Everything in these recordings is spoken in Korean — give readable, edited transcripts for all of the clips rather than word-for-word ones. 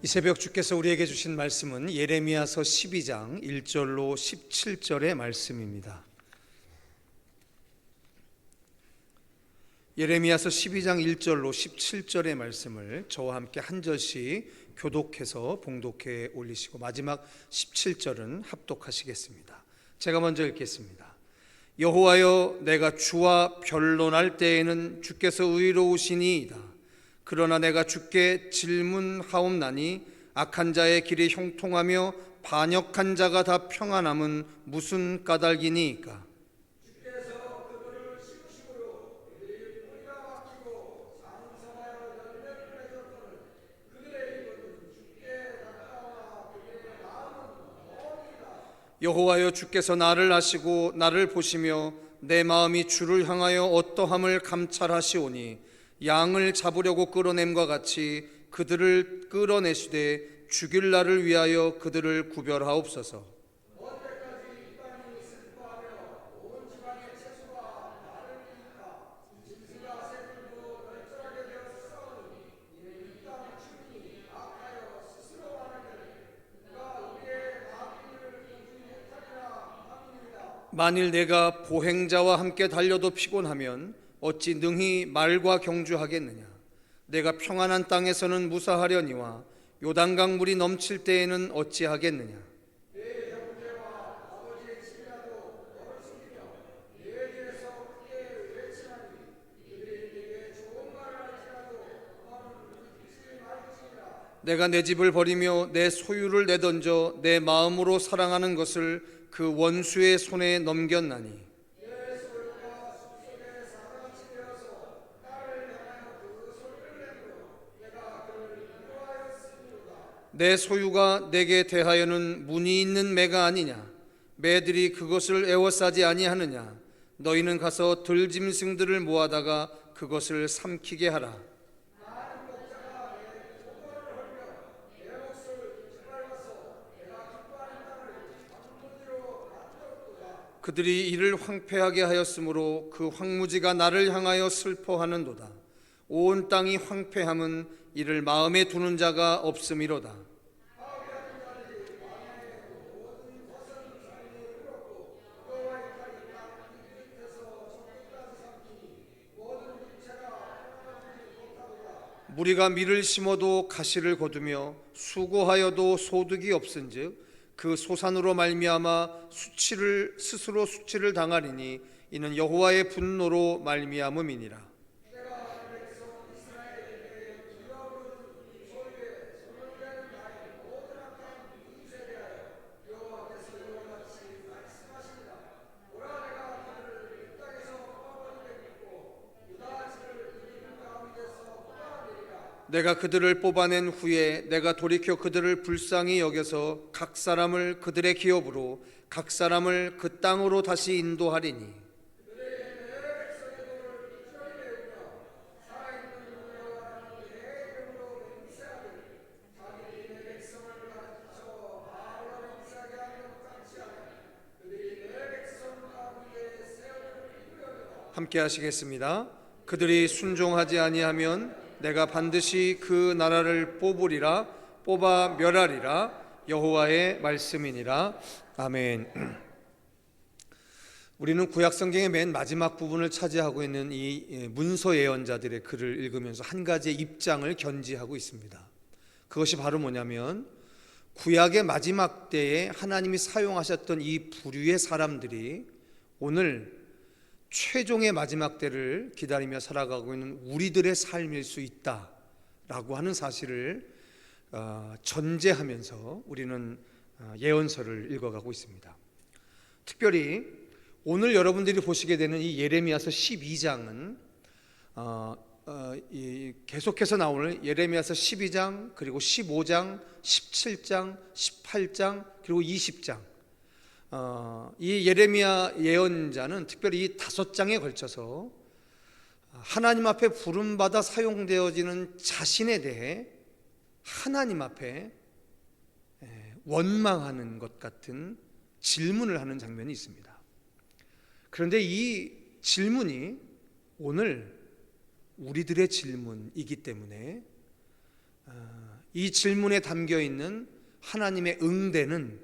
이 새벽 주께서 우리에게 주신 말씀은 예레미야서 12장 1절로 17절의 말씀입니다. 예레미야서 12장 1절로 17절의 말씀을 저와 함께 한 절씩 교독해서 봉독해 올리시고 마지막 17절은 합독하시겠습니다. 제가 먼저 읽겠습니다. 여호와여, 내가 주와 변론할 때에는 주께서 의로우시니이다. 그러나 내가 주께 질문하옵나니 악한 자의 길이 형통하며 반역한 자가 다 평안함은 무슨 까닭이니이까? 주께서 그들을 시우심으로 그들이 뿌리가 막히고 장성하여 열매를 맺었거늘 그들의 입은 주께 가까워 그들의 마음은 멀리다. 여호와여, 주께서 나를 아시고 나를 보시며 내 마음이 주를 향하여 어떠함을 감찰하시오니 양을 잡으려고 끌어냄과 같이 그들을 끌어내시되 죽일 날을 위하여 그들을 구별하옵소서. 언제까지 이 땅이 슬퍼하며 온 지방의 채소가 나를 잃까? 짐승과 새들도 멸절하게 되었사오니 이는 이 땅의 주민이 악하여 스스로 말하기를 누가 우리의 악인을 보지 못하리라 함이니이다. 만일 내가 보행자와 함께 달려도 피곤하면 어찌 능히 말과 경주하겠느냐? 내가 평안한 땅에서는 무사하려니와 요단강 물이 넘칠 때에는 어찌하겠느냐? 내 형제와 아버지의 집이라도 너를 숨기며 내 길에서 크게 외치나니 이들이 네게 좋은 말을 할지라도 너는 듣지 말지니라. 내가 내 집을 버리며 내 소유를 내던져 내 마음으로 사랑하는 것을 그 원수의 손에 넘겼나니 내 소유가 숲속에 사과같이 되어서 나를 향하여 그 소리를 내므로 내가 그를 인도하였으리로다. 내 소유가 내게 대하여는 무늬 있는 매가 아니냐? 매들이 그것을 애워싸지 아니하느냐? 너희는 가서 들짐승들을 모아다가 그것을 삼키게 하라. 나는 목자가 내 조건을 헐며 내 몫을 짓밟아서 내가 기뻐하는 땅을 황무지로 만들었도다. 그들이 이를 황폐하게 하였으므로 그 황무지가 나를 향하여 슬퍼하는도다. 온 땅이 황폐함은 이를 마음에 두는 자가 없음이로다. 파괴하는 자들이 왕의 모든 벗은 자리에 끌었고 여호와의 칼이 땅 밑에서 저끝까지 삼키니 모든 육체가 평안하지 못하도다. 무리가 밀을 심어도 가시를 거두며 수고하여도 소득이 없은즉 그 소산으로 말미암아 스스로 수치를 당하리니 이는 여호와의 분노로 말미암음이니라. 내가 백성 이스라엘에게 기업을 소유에 손을 대는 나의 모든 악한 이웃에 대하여 여호와께서 이와 같이 말씀하시니라. 보라, 내가 그들을 이 땅에서 뽑아버리겠고 유다 집을 이기는 가운데서 뽑아내리라. 내가 그들을 뽑아낸 후에 내가 돌이켜 그들을 불쌍히 여겨서 각 사람을 그들의 기업으로 각 사람을 그 땅으로 다시 인도하리니 함께 하시겠습니다. 그들이 순종하지 아니하면 내가 반드시 그 나라를 뽑으리라. 뽑아 멸하리라. 여호와의 말씀이니라. 아멘. 우리는 구약성경의 맨 마지막 부분을 차지하고 있는 이 문서 예언자들의 글을 읽으면서 한 가지의 입장을 견지하고 있습니다. 그것이 바로 뭐냐면 구약의 마지막 때에 하나님이 사용하셨던 이 부류의 사람들이 오늘 최종의 마지막 때를 기다리며 살아가고 있는 우리들의 삶일 수 있다라고 하는 사실을 전제하면서 우리는 예언서를 읽어가고 있습니다. 특별히 오늘 여러분들이 보시게 되는 이 예레미야서 12장은 계속해서 나오는 예레미야서 12장 그리고 15장, 17장, 18장 그리고 20장 이 예레미야 예언자는 특별히 이 5장에 걸쳐서 하나님 앞에 부름받아 사용되어지는 자신에 대해 하나님 앞에 원망하는 것 같은 질문을 하는 장면이 있습니다. 그런데 이 질문이 오늘 우리들의 질문이기 때문에 이 질문에 담겨 있는 하나님의 응대는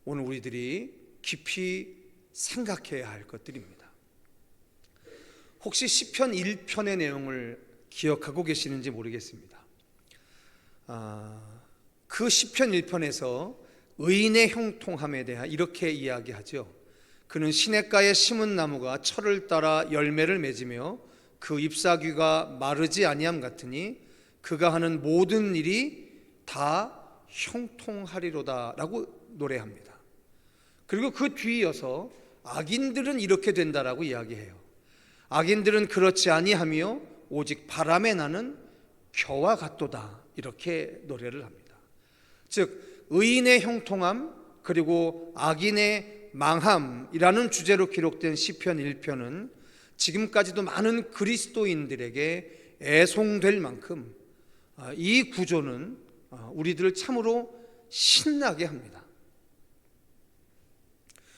오늘 우리들이 깊이 생각해야 할 것들입니다. 혹시 시편 1편의 내용을 기억하고 계시는지 모르겠습니다. 그 시편 1편에서 의인의 형통함에 대해 이렇게 이야기하죠. 그는 시냇가에 심은 나무가 철을 따라 열매를 맺으며 그 잎사귀가 마르지 아니함 같으니 그가 하는 모든 일이 다 형통하리로다 라고 노래합니다. 그리고 그 뒤이어서 악인들은 이렇게 된다라고 이야기해요. 악인들은 그렇지 아니하며 오직 바람에 나는 겨와 같도다 이렇게 노래를 합니다. 즉 의인의 형통함 그리고 악인의 망함이라는 주제로 기록된 시편 1편은 지금까지도 많은 그리스도인들에게 애송될 만큼 이 구조는 우리들을 참으로 신나게 합니다.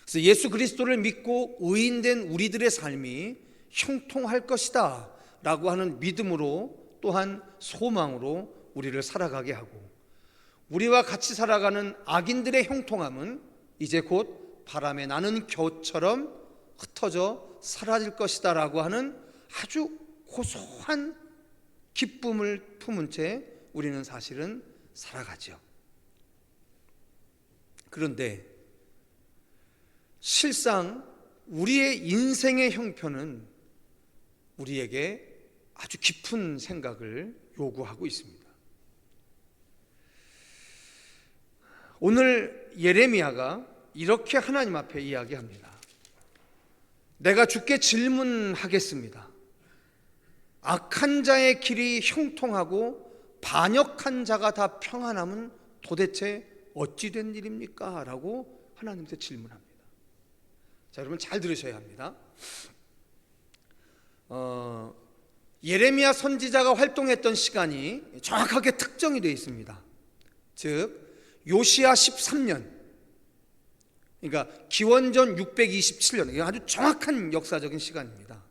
그래서 예수 그리스도를 믿고 의인된 우리들의 삶이 형통할 것이다 라고 하는 믿음으로 또한 소망으로 우리를 살아가게 하고, 우리와 같이 살아가는 악인들의 형통함은 이제 곧 바람에 나는 겨처럼 흩어져 사라질 것이다 라고 하는 아주 고소한 기쁨을 품은 채 우리는 사실은 살아가죠. 그런데 실상 우리의 인생의 형편은 우리에게 아주 깊은 생각을 요구하고 있습니다. 오늘 예레미야가 이렇게 하나님 앞에 이야기합니다. 내가 주께 질문하겠습니다. 악한 자의 길이 형통하고 반역한 자가 다 평안함은 도대체 어찌 된 일입니까? 라고 하나님께 질문합니다. 자, 여러분 잘 들으셔야 합니다. 예레미야 선지자가 활동했던 시간이 정확하게 특정이 되어 있습니다. 즉 요시야 13년, 그러니까 기원전 627년, 이게 아주 정확한 역사적인 시간입니다.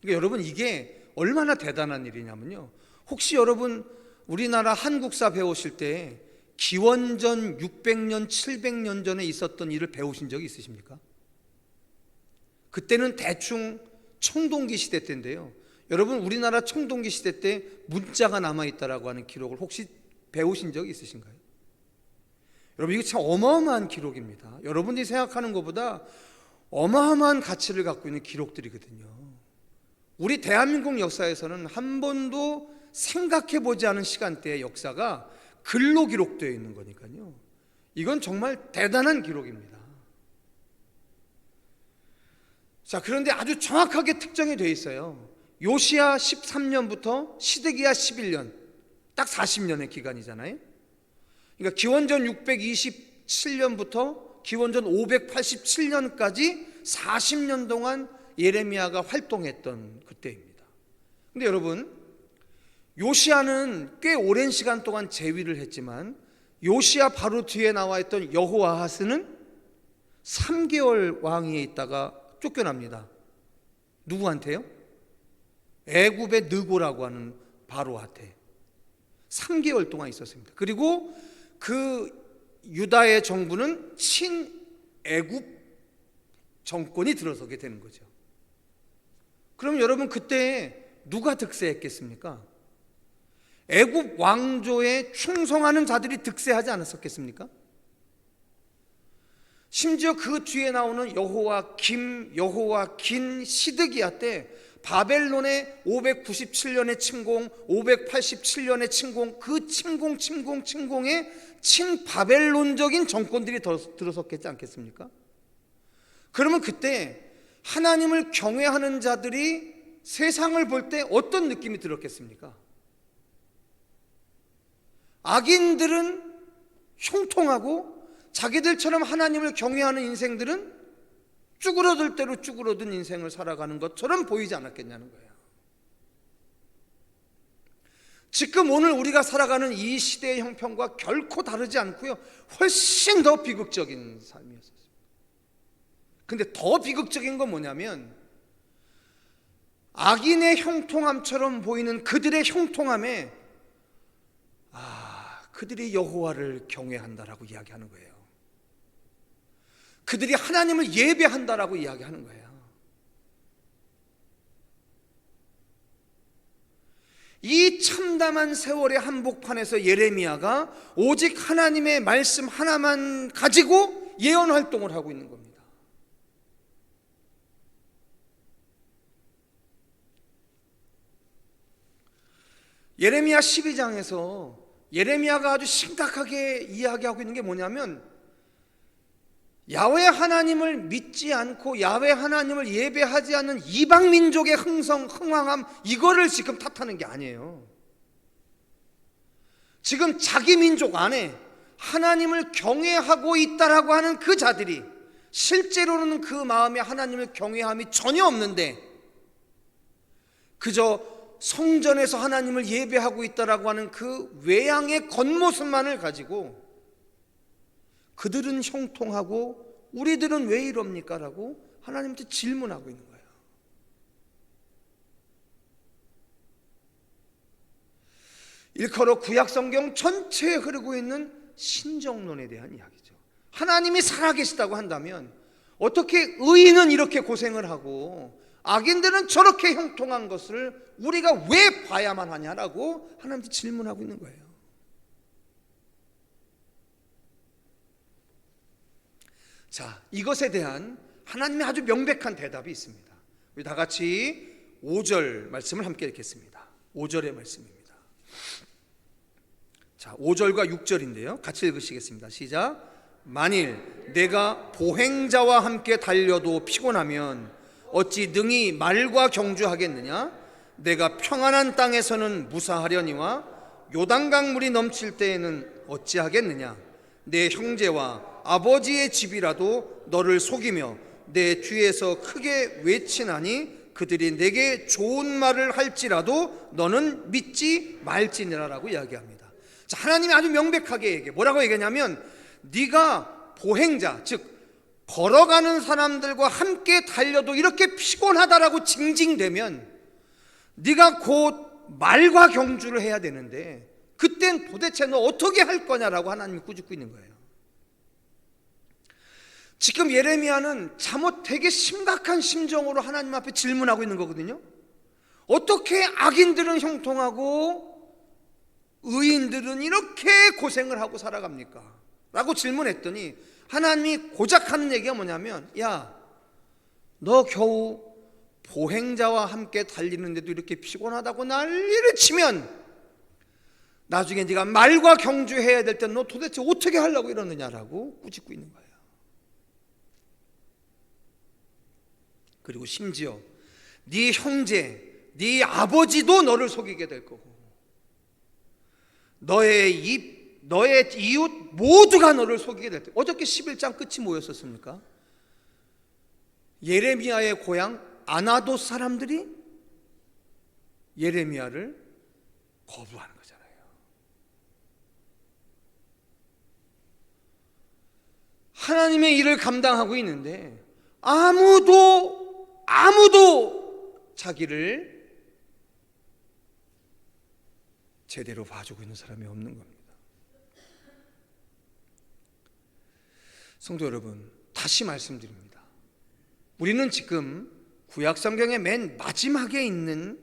그러니까 여러분 이게 얼마나 대단한 일이냐면요, 혹시 여러분 우리나라 한국사 배우실 때 기원전 600년, 700년 전에 있었던 일을 배우신 적이 있으십니까? 그때는 대충 청동기 시대 때인데요, 여러분 우리나라 청동기 시대 때 문자가 남아있다라고 하는 기록을 혹시 배우신 적이 있으신가요? 여러분 이거 참 어마어마한 기록입니다. 여러분들이 생각하는 것보다 어마어마한 가치를 갖고 있는 기록들이거든요. 우리 대한민국 역사에서는 한 번도 생각해보지 않은 시간대의 역사가 글로 기록되어 있는 거니까요, 이건 정말 대단한 기록입니다. 자, 그런데 아주 정확하게 특정이 되어 있어요. 요시야 13년부터 시드기야 11년, 딱 40년의 기간이잖아요. 그러니까 기원전 627년부터 기원전 587년까지 40년 동안 예레미야가 활동했던 그때입니다. 근데 여러분, 요시야는 꽤 오랜 시간 동안 재위를 했지만 요시야 바로 뒤에 나와 있던 여호아하스는 3개월 왕위에 있다가 쫓겨납니다. 누구한테요? 애굽의 느고라고 하는 바로한테 3개월 동안 있었습니다. 그리고 그 유다의 정부는 친애굽 정권이 들어서게 되는 거죠. 그럼 여러분 그때 누가 득세했겠습니까? 애굽 왕조에 충성하는 자들이 득세하지 않았었겠습니까? 심지어 그 뒤에 나오는 여호와긴 시드기야 때 바벨론의 597년의 침공, 587년의 침공, 그 침공의 친바벨론적인 정권들이 들어섰겠지 않겠습니까? 그러면 그때 하나님을 경외하는 자들이 세상을 볼 때 어떤 느낌이 들었겠습니까? 악인들은 형통하고 자기들처럼 하나님을 경외하는 인생들은 쭈그러들 대로 쭈그러든 인생을 살아가는 것처럼 보이지 않았겠냐는 거예요. 지금 오늘 우리가 살아가는 이 시대의 형편과 결코 다르지 않고요, 훨씬 더 비극적인 삶이었어요. 근데 더 비극적인 건 뭐냐면 악인의 형통함처럼 보이는 그들의 형통함에 그들이 여호와를 경외한다라고 이야기하는 거예요. 그들이 하나님을 예배한다라고 이야기하는 거예요. 이 참담한 세월의 한복판에서 예레미야가 오직 하나님의 말씀 하나만 가지고 예언 활동을 하고 있는 겁니다. 예레미야 12장에서 예레미야가 아주 심각하게 이야기하고 있는 게 뭐냐면, 야훼 하나님을 믿지 않고 야훼 하나님을 예배하지 않는 이방 민족의 흥황함, 이거를 지금 탓하는 게 아니에요. 지금 자기 민족 안에 하나님을 경외하고 있다라고 하는 그 자들이 실제로는 그 마음에 하나님을 경외함이 전혀 없는데 그저 성전에서 하나님을 예배하고 있다라고 하는 그 외양의 겉모습만을 가지고 그들은 형통하고 우리들은 왜 이럽니까? 라고 하나님한테 질문하고 있는 거예요. 일컬어 구약성경 전체에 흐르고 있는 신정론에 대한 이야기죠. 하나님이 살아계시다고 한다면 어떻게 의인은 이렇게 고생을 하고 악인들은 저렇게 형통한 것을 우리가 왜 봐야만 하냐라고 하나님한테 질문하고 있는 거예요. 자, 이것에 대한 하나님의 아주 명백한 대답이 있습니다. 우리 다 같이 5절 말씀을 함께 읽겠습니다. 5절의 말씀입니다. 자, 5절과 6절인데요. 같이 읽으시겠습니다. 시작. 만일 내가 보행자와 함께 달려도 피곤하면 어찌 능히 말과 경주하겠느냐? 내가 평안한 땅에서는 무사하려니와 요단강 물이 넘칠 때에는 어찌하겠느냐? 내 형제와 아버지의 집이라도 너를 속이며 내 뒤에서 크게 외치나니 그들이 내게 좋은 말을 할지라도 너는 믿지 말지니라라고 이야기합니다. 자, 하나님이 아주 명백하게 얘기해. 뭐라고 얘기하냐면, 네가 보행자, 즉 걸어가는 사람들과 함께 달려도 이렇게 피곤하다라고 징징대면 네가 곧 말과 경주를 해야 되는데 그땐 도대체 너 어떻게 할 거냐라고 하나님이 꾸짖고 있는 거예요. 지금 예레미야는 잠옷 되게 심각한 심정으로 하나님 앞에 질문하고 있는 거거든요. 어떻게 악인들은 형통하고 의인들은 이렇게 고생을 하고 살아갑니까? 라고 질문했더니 하나님이 고작 하는 얘기가 뭐냐면, 야, 너 겨우 보행자와 함께 달리는데도 이렇게 피곤하다고 난리를 치면 나중에 네가 말과 경주해야 될 때 너 도대체 어떻게 하려고 이러느냐라고 꾸짖고 있는 거예요. 그리고 심지어 네 형제, 네 아버지도 너를 속이게 될 거고 너의 이웃 모두가 너를 속이게 될 때, 어저께 11장 끝이 뭐였었습니까? 예레미야의 고향 아나돗 사람들이 예레미야를 거부하는 거잖아요. 하나님의 일을 감당하고 있는데 아무도 자기를 제대로 봐주고 있는 사람이 없는 겁니다. 성도 여러분, 다시 말씀드립니다. 우리는 지금 구약성경의 맨 마지막에 있는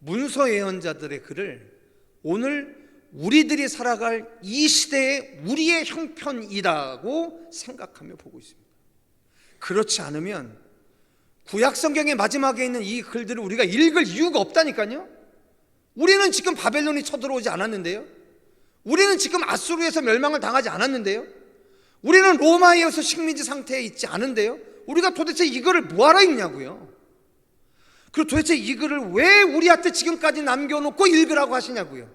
문서 예언자들의 글을 오늘 우리들이 살아갈 이 시대의 우리의 형편이라고 생각하며 보고 있습니다. 그렇지 않으면 구약성경의 마지막에 있는 이 글들을 우리가 읽을 이유가 없다니까요. 우리는 지금 바벨론이 쳐들어오지 않았는데요. 우리는 지금 아수르에서 멸망을 당하지 않았는데요. 우리는 로마에 의해서 식민지 상태에 있지 않은데요. 우리가 도대체 이 글을 뭐하러 읽냐고요. 그리고 도대체 이 글을 왜 우리한테 지금까지 남겨놓고 읽으라고 하시냐고요.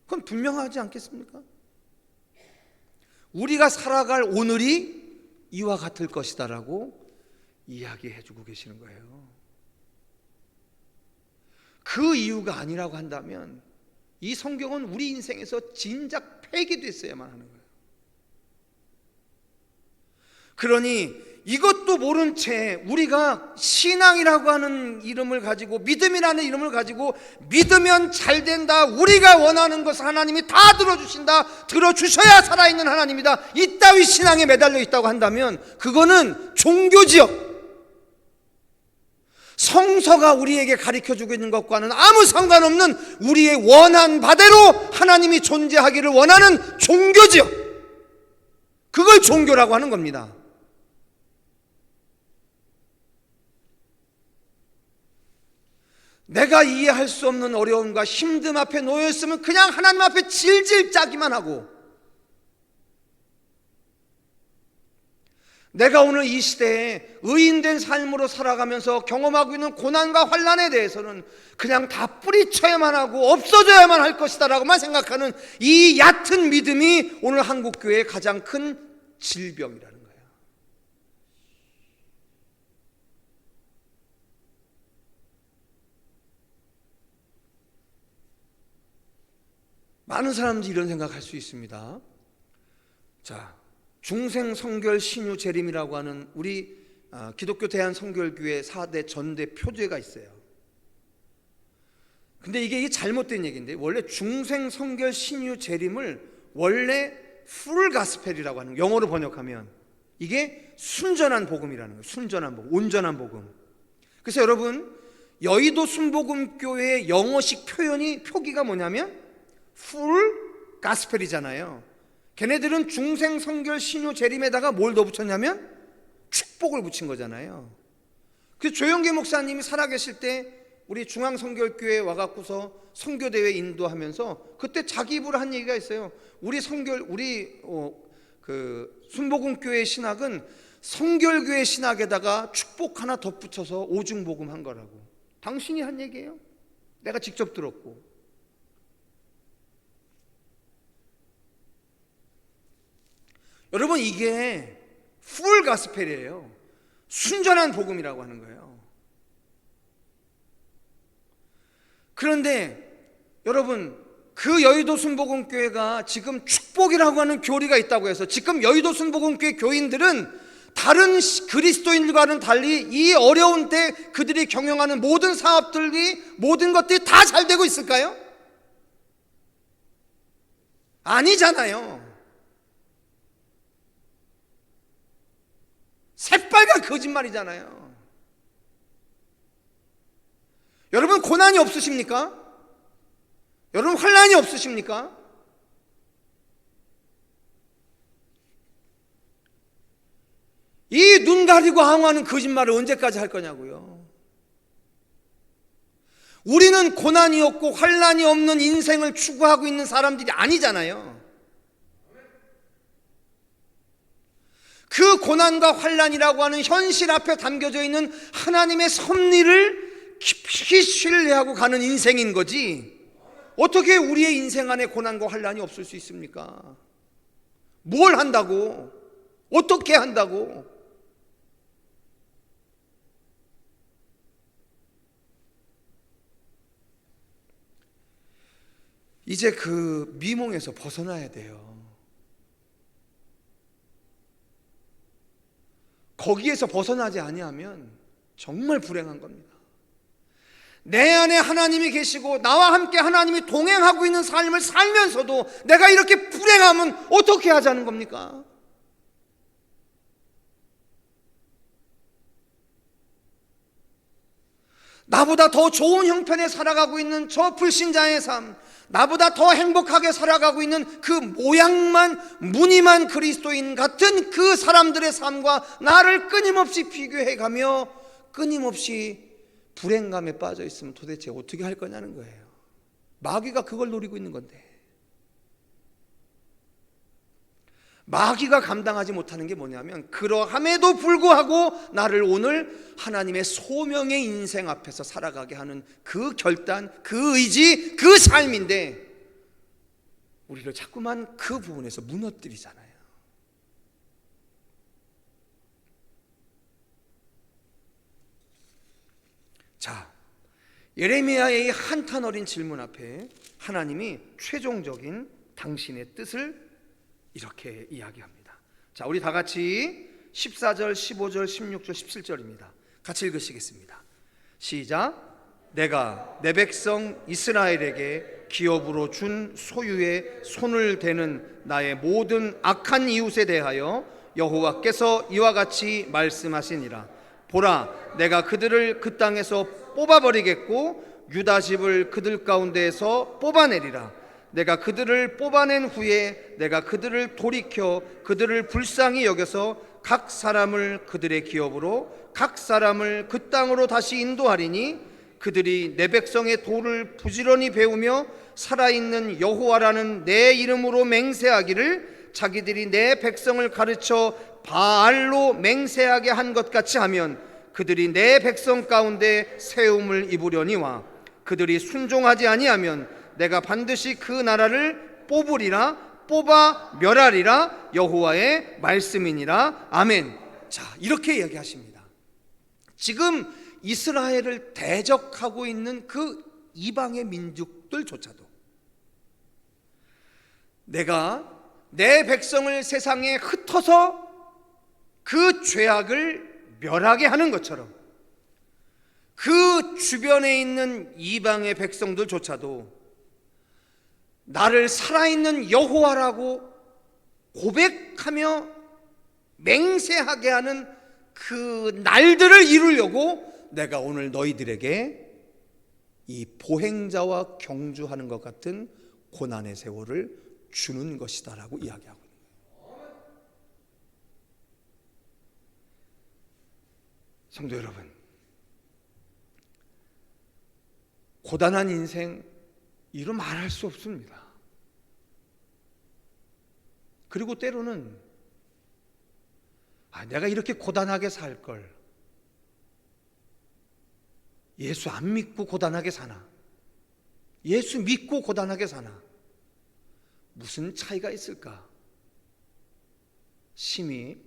그건 분명하지 않겠습니까? 우리가 살아갈 오늘이 이와 같을 것이다라고 이야기해 주고 계시는 거예요. 그 이유가 아니라고 한다면 이 성경은 우리 인생에서 진작 폐기됐어야만 하는 거예요. 그러니 이것도 모른 채 우리가 신앙이라고 하는 이름을 가지고, 믿음이라는 이름을 가지고, 믿으면 잘 된다, 우리가 원하는 것을 하나님이 다 들어주신다, 들어주셔야 살아있는 하나님이다, 이따위 신앙에 매달려 있다고 한다면 그거는 종교지요. 성서가 우리에게 가르쳐주고 있는 것과는 아무 상관없는 우리의 원한 바대로 하나님이 존재하기를 원하는 종교지요. 그걸 종교라고 하는 겁니다. 내가 이해할 수 없는 어려움과 힘듦 앞에 놓여있으면 그냥 하나님 앞에 질질 짜기만 하고, 내가 오늘 이 시대에 의인된 삶으로 살아가면서 경험하고 있는 고난과 환난에 대해서는 그냥 다 뿌리쳐야만 하고 없어져야만 할 것이다 라고만 생각하는 이 얕은 믿음이 오늘 한국교회의 가장 큰 질병이라는 거예요. 많은 사람들이 이런 생각할 수 있습니다. 자, 중생 성결 신유 재림이라고 하는 우리 기독교 대한성결교회 4대 전대 표제가 있어요. 근데 이게 잘못된 얘기인데, 원래 중생 성결 신유 재림을 원래 풀 가스펠이라고 하는, 영어로 번역하면 이게 순전한 복음이라는 거예요. 순전한 복음, 온전한 복음. 그래서 여러분, 여의도 순복음교회의 영어식 표기가 뭐냐면 풀 가스펠이잖아요. 걔네들은 중생 성결 신유 재림에다가 뭘 더 붙였냐면 축복을 붙인 거잖아요. 그래서 조영계 목사님이 살아계실 때 우리 중앙성결교회에 와갖고서 선교대회 인도하면서 그때 자기 입으로 한 얘기가 있어요. 우리 순복음교회 신학은 성결교회 신학에다가 축복 하나 덧붙여서 오중복음 한 거라고. 당신이 한 얘기예요. 내가 직접 들었고. 여러분, 이게 풀 가스펠이에요. 순전한 복음이라고 하는 거예요. 그런데 여러분, 그 여의도 순복음교회가 지금 축복이라고 하는 교리가 있다고 해서 지금 여의도 순복음교회 교인들은 다른 그리스도인들과는 달리 이 어려운 때 그들이 경영하는 모든 사업들이, 모든 것들이 다 잘 되고 있을까요? 아니잖아요. 새빨간 거짓말이잖아요. 여러분, 고난이 없으십니까? 여러분, 환난이 없으십니까? 이 눈 가리고 항하는 거짓말을 언제까지 할 거냐고요. 우리는 고난이 없고 환난이 없는 인생을 추구하고 있는 사람들이 아니잖아요. 그 고난과 환난이라고 하는 현실 앞에 담겨져 있는 하나님의 섭리를 깊이 신뢰하고 가는 인생인 거지, 어떻게 우리의 인생 안에 고난과 환난이 없을 수 있습니까? 뭘 한다고? 어떻게 한다고? 이제 그 미몽에서 벗어나야 돼요. 거기에서 벗어나지 아니하면 정말 불행한 겁니다. 내 안에 하나님이 계시고 나와 함께 하나님이 동행하고 있는 삶을 살면서도 내가 이렇게 불행하면 어떻게 하자는 겁니까? 나보다 더 좋은 형편에 살아가고 있는 저 불신자의 삶, 나보다 더 행복하게 살아가고 있는 그 모양만 무늬만 그리스도인 같은 그 사람들의 삶과 나를 끊임없이 비교해가며 끊임없이 불행감에 빠져 있으면 도대체 어떻게 할 거냐는 거예요. 마귀가 그걸 노리고 있는 건데, 마귀가 감당하지 못하는 게 뭐냐면, 그러함에도 불구하고 나를 오늘 하나님의 소명의 인생 앞에서 살아가게 하는 그 결단, 그 의지, 그 삶인데 우리를 자꾸만 그 부분에서 무너뜨리잖아요. 자, 예레미야의 한탄 어린 질문 앞에 하나님이 최종적인 당신의 뜻을 이렇게 이야기합니다. 자, 우리 다 같이 14절, 15절, 16절, 17절입니다. 같이 읽으시겠습니다. 시작. 내가 내 백성 이스라엘에게 기업으로 준 소유에 손을 대는 나의 모든 악한 이웃에 대하여 여호와께서 이와 같이 말씀하시니라. 보라, 내가 그들을 그 땅에서 뽑아버리겠고 유다 집을 그들 가운데에서 뽑아내리라. 내가 그들을 뽑아낸 후에 내가 그들을 돌이켜 그들을 불쌍히 여겨서 각 사람을 그들의 기업으로 각 사람을 그 땅으로 다시 인도하리니 그들이 내 백성의 도를 부지런히 배우며 살아있는 여호와라는 내 이름으로 맹세하기를 자기들이 내 백성을 가르쳐 바알로 맹세하게 한 것 같이 하면 그들이 내 백성 가운데 세움을 입으려니와 그들이 순종하지 아니하면 내가 반드시 그 나라를 뽑으리라. 뽑아 멸하리라. 여호와의 말씀이니라. 아멘. 자, 이렇게 이야기하십니다. 지금 이스라엘을 대적하고 있는 그 이방의 민족들조차도 내가 내 백성을 세상에 흩어서 그 죄악을 멸하게 하는 것처럼 그 주변에 있는 이방의 백성들조차도 나를 살아있는 여호와라고 고백하며 맹세하게 하는 그 날들을 이루려고 내가 오늘 너희들에게 이 보행자와 경주하는 것 같은 고난의 세월을 주는 것이다라고 이야기하고 있는 거예요. 성도 여러분, 고단한 인생 이루 말할 수 없습니다. 그리고 때로는 내가 이렇게 고단하게 살 걸, 예수 안 믿고 고단하게 사나, 예수 믿고 고단하게 사나, 무슨 차이가 있을까? 심히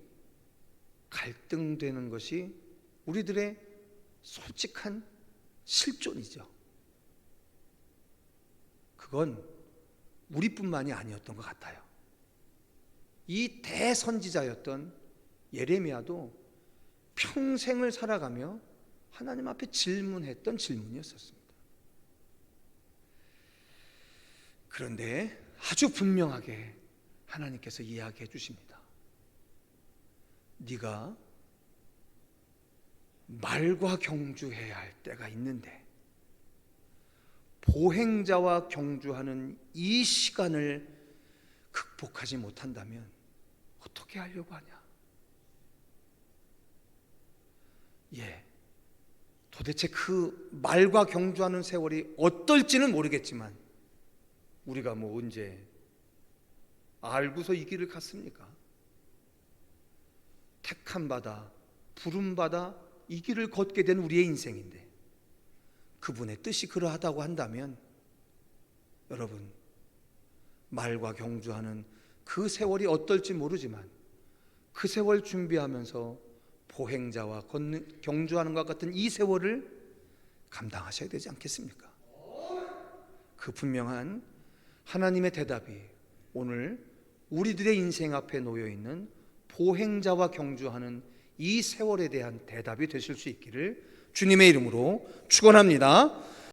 갈등되는 것이 우리들의 솔직한 실존이죠. 그건 우리뿐만이 아니었던 것 같아요. 이 대선지자였던 예레미야도 평생을 살아가며 하나님 앞에 질문했던 질문이었습니다. 그런데 아주 분명하게 하나님께서 이야기해 주십니다. 네가 말과 경주해야 할 때가 있는데 보행자와 경주하는 이 시간을 극복하지 못한다면 어떻게 하려고 하냐? 도대체 그 말과 경주하는 세월이 어떨지는 모르겠지만 우리가 언제 알고서 이 길을 갔습니까? 택함 받아 부름 받아 이 길을 걷게 된 우리의 인생인데 그분의 뜻이 그러하다고 한다면 여러분, 말과 경주하는 그 세월이 어떨지 모르지만 그 세월 준비하면서 보행자와 경주하는 것 같은 이 세월을 감당하셔야 되지 않겠습니까? 그 분명한 하나님의 대답이 오늘 우리들의 인생 앞에 놓여 있는 보행자와 경주하는 이 세월에 대한 대답이 되실 수 있기를 주님의 이름으로 축원합니다.